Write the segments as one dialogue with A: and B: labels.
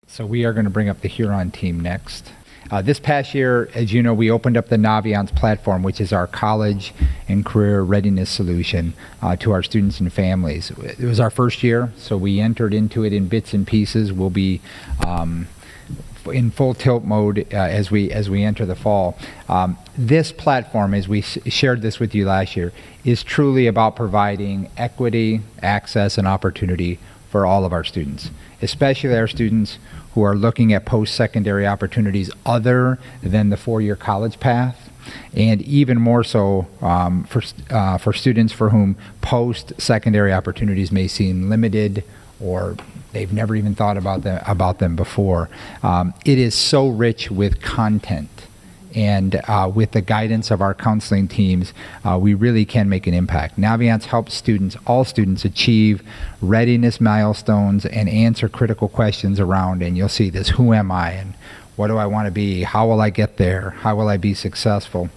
A: So we are going to bring up the Huron team next. This past year, as you know, we opened up the Naviance Platform, which is our college and career readiness solution to our students and families. It was our first year, so we entered into it in bits and pieces. We'll be in full tilt mode as we enter the fall. This platform, as we shared this with you last year, is truly about providing equity, access, and opportunity for all of our students, especially our students who are looking at post-secondary opportunities other than the four-year college path, and even more so for students for whom post-secondary opportunities may seem limited or they've never even thought about them before. It is so rich with content, and with the guidance of our counseling teams, we really can make an impact. Naviance helps all students achieve readiness milestones and answer critical questions around, and you'll see this, who am I, and what do I want to be, how will I get there, how will I be successful?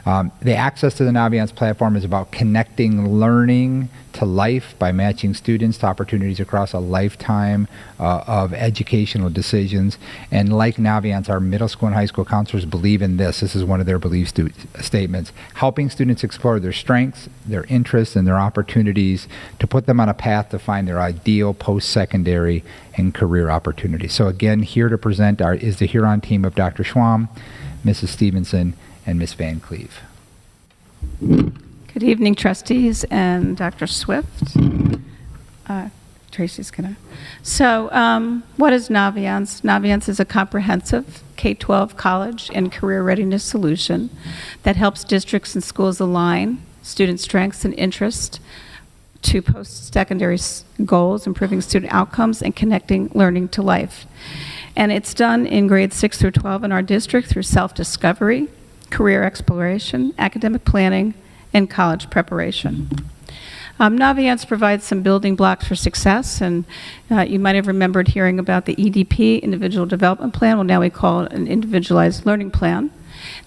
A: The access to the Naviance platform is about connecting learning to life by matching students to opportunities across a lifetime of educational decisions. And like Naviance, our middle school and high school counselors believe in this. This is one of their belief statements, helping students explore their strengths, their interests, and their opportunities to put them on a path to find their ideal post-secondary and career opportunities. So again, here to present is the Huron team of Dr. Schwam, Mrs. Stevenson, and Ms. Van Cleve.
B: Good evening, trustees and Dr. Swift. Tracy's gonna. So what is Naviance? Naviance is a comprehensive K-12 college and career readiness solution that helps districts and schools align student strengths and interests to post-secondary goals, improving student outcomes, and connecting learning to life. And it's done in grades 6 through 12 in our district through self-discovery, career exploration, academic planning, and college preparation. Naviance provides some building blocks for success, and you might have remembered hearing about the EDP, Individual Development Plan. Well, now we call it an Individualized Learning Plan.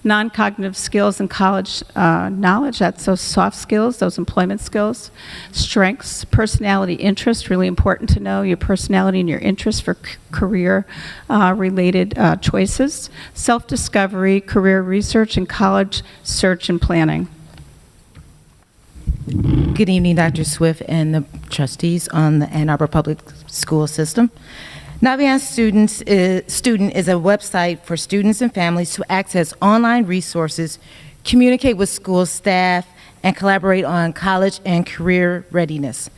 B: Non-cognitive skills and college knowledge, that's those soft skills, those employment skills. Strengths, personality, interest, really important to know your personality and your interest for career-related choices. Self-discovery, career research, and college search and planning.
C: Good evening, Dr. Swift and the trustees on the Ann Arbor Public School System. Naviance Student is a website for students and families to access online resources, communicate with school staff, and collaborate on college and career readiness.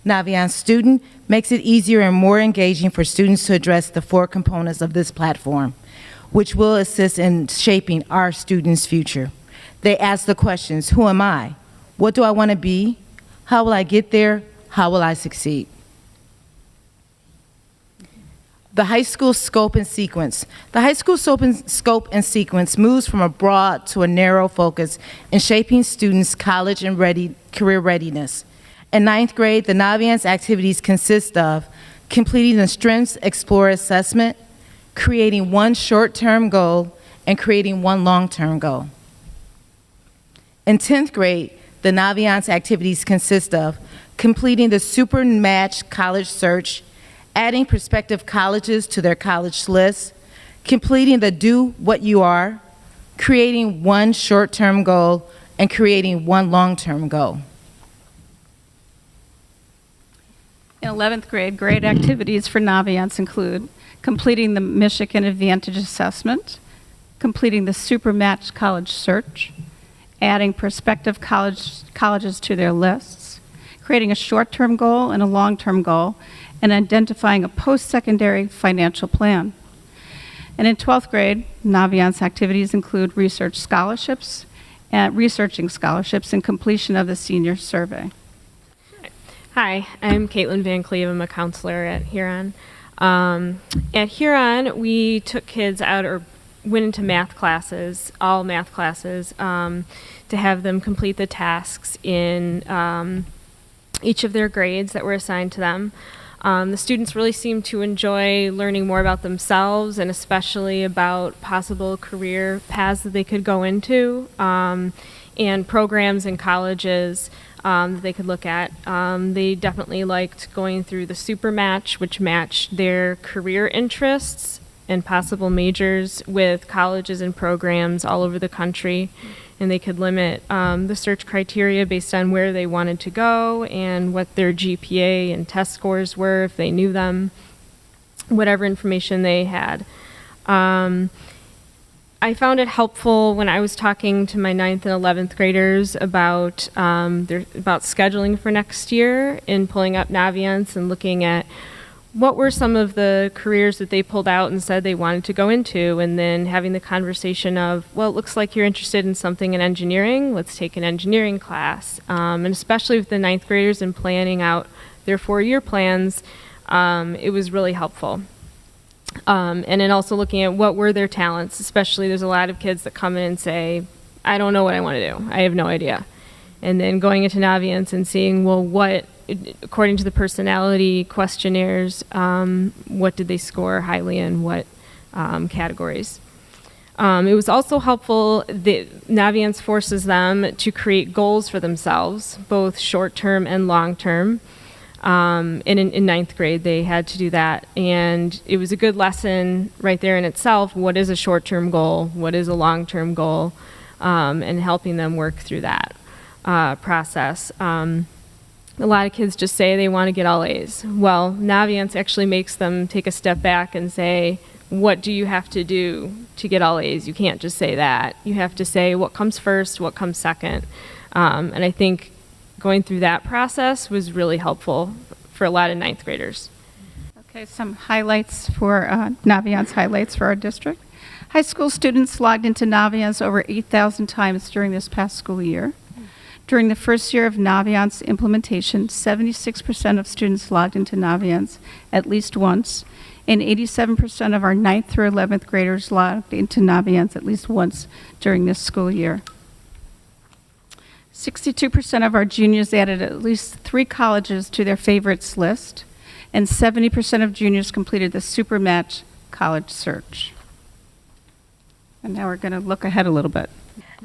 C: Naviance Student makes it easier and more engaging for students to address the 4 components of this platform, which will assist in shaping our students' future. They ask the questions, who am I? What do I want to be? How will I get there? How will I succeed? The high school scope and sequence. The high school scope and sequence moves from a broad to a narrow focus in shaping students' college and career readiness. In 9th grade, the Naviance activities consist of completing the Strengths Explorer assessment, creating one short-term goal, and creating one long-term goal. In 10th grade, the Naviance activities consist of completing the Super Match College Search, adding prospective colleges to their college list, completing the Do What You Are, creating one short-term goal, and creating one long-term goal.
B: In 11th grade, grade activities for Naviance include completing the Michigan Advantage Assessment, completing the Super Match College Search, adding prospective colleges to their lists, creating a short-term goal and a long-term goal, and identifying a post-secondary financial plan. And in 12th grade, Naviance activities include researching scholarships and completion of the senior survey.
D: Hi, I'm Caitlin Van Cleve. I'm a counselor at Huron. At Huron, we took kids out or went into math classes, all math classes, to have them complete the tasks in each of their grades that were assigned to them. The students really seemed to enjoy learning more about themselves and especially about possible career paths that they could go into, and programs in colleges that they could look at. They definitely liked going through the super match, which matched their career interests and possible majors with colleges and programs all over the country. And they could limit the search criteria based on where they wanted to go and what their GPA and test scores were, if they knew them, whatever information they had. I found it helpful when I was talking to my 9th and 11th graders about about scheduling for next year and pulling up Naviance and looking at what were some of the careers that they pulled out and said they wanted to go into, and then having the conversation of, well, it looks like you're interested in something in engineering, let's take an engineering class. And especially with the 9th graders and planning out their 4-year plans, it was really helpful. And then also looking at what were their talents, especially there's a lot of kids that come in and say, I don't know what I want to do. I have no idea. And then going into Naviance and seeing, well, what, according to the personality questionnaires, what did they score highly in what categories. It was also helpful that Naviance forces them to create goals for themselves, both short-term and long-term. And in 9th grade, they had to do that. And it was a good lesson right there in itself. What is a short-term goal? What is a long-term goal? And helping them work through that process. A lot of kids just say they want to get all A's. Well, Naviance actually makes them take a step back and say, what do you have to do to get all A's? You can't just say that. You have to say what comes first, what comes second. And I think going through that process was really helpful for a lot of 9th graders.
B: Okay, some highlights for Naviance highlights for our district. High school students logged into Naviance over 8,000 times during this past school year. During the first year of Naviance implementation, 76% of students logged into Naviance at least once, and 87% of our 9th through 11th graders logged into Naviance at least once during this school year. 62% of our juniors added at least 3 colleges to their favorites list, and 70% of juniors completed the Supermatch college search. And now we're going to look ahead a little bit.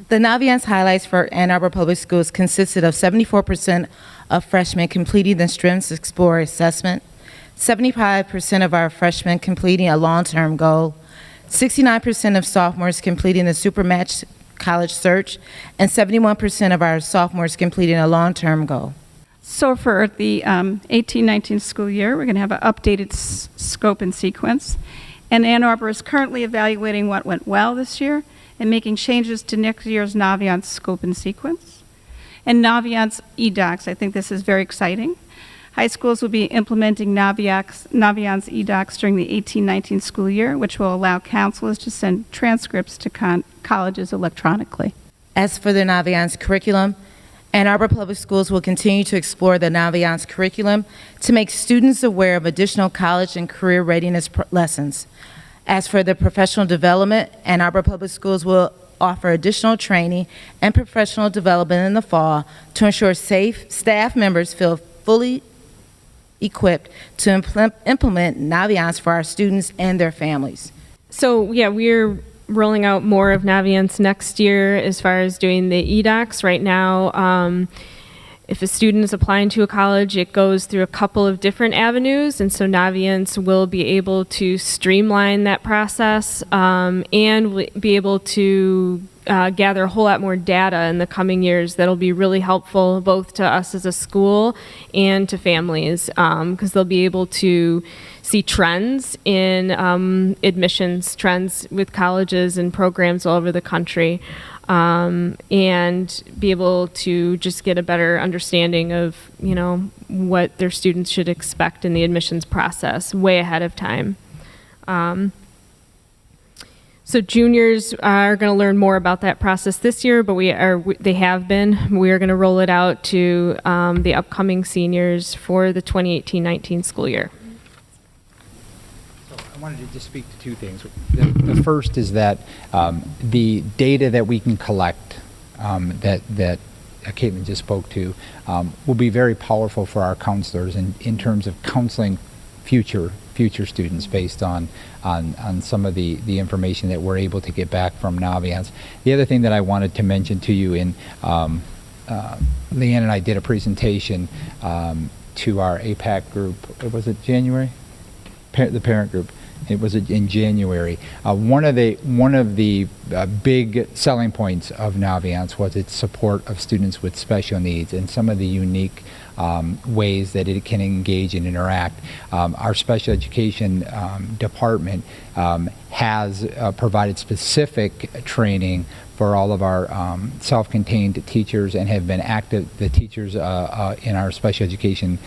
C: The Naviance highlights for Ann Arbor Public Schools consisted of 74% of freshmen completing the Strengths Explorer assessment, 75% of our freshmen completing a long-term goal, 69% of sophomores completing the Supermatch college search, and 71% of our sophomores completing a long-term goal.
B: So for the 18-19 school year, we're going to have an updated scope and sequence. And Ann Arbor is currently evaluating what went well this year and making changes to next year's Naviance scope and sequence. And Naviance Edocs, I think this is very exciting. High schools will be implementing Naviance Edocs during the 18-19 school year, which will allow counselors to send transcripts to colleges electronically.
C: As for the Naviance curriculum, Ann Arbor Public Schools will continue to explore the Naviance curriculum to make students aware of additional college and career readiness lessons. As for the professional development, Ann Arbor Public Schools will offer additional training and professional development in the fall to ensure staff members feel fully equipped to implement Naviance for our students and their families.
D: So yeah, we're rolling out more of Naviance next year as far as doing the eDocs. Right now, if a student is applying to a college, it goes through a couple of different avenues, and so Naviance will be able to streamline that process and be able to gather a whole lot more data in the coming years that'll be really helpful both to us as a school and to families, because they'll be able to see trends in admissions trends with colleges and programs all over the country, and be able to just get a better understanding of, you know, what their students should expect in the admissions process way ahead of time. So juniors are going to learn more about that process this year, but they have been. We are going to roll it out to the upcoming seniors for the 2018-19 school year.
A: I wanted to just speak to 2 things. The first is that the data that we can collect that Caitlin just spoke to will be very powerful for our counselors in terms of counseling future students based on some of the information that we're able to get back from Naviance. The other thing that I wanted to mention to you in Leanne and I did a presentation to our APAC group. Was it January? The parent group. It was in January. One of the big selling points of Naviance was its support of students with special needs and some of the unique ways that it can engage and interact. Our special education department has provided specific training for all of our self-contained teachers and have been active. The teachers in our special education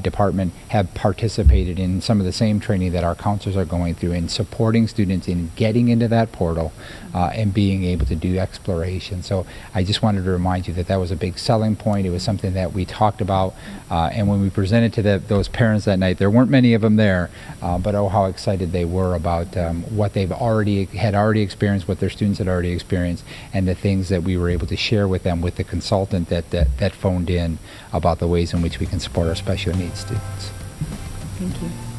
A: department have participated in some of the same training that our counselors are going through in supporting students in getting into that portal and being able to do exploration. So I just wanted to remind you that that was a big selling point. It was something that we talked about, and when we presented to those parents that night, there weren't many of them there, but oh, how excited they were about what they've already experienced, what their students had already experienced, and the things that we were able to share with them with the consultant that phoned in about the ways in which we can support our special needs students.
B: Thank you.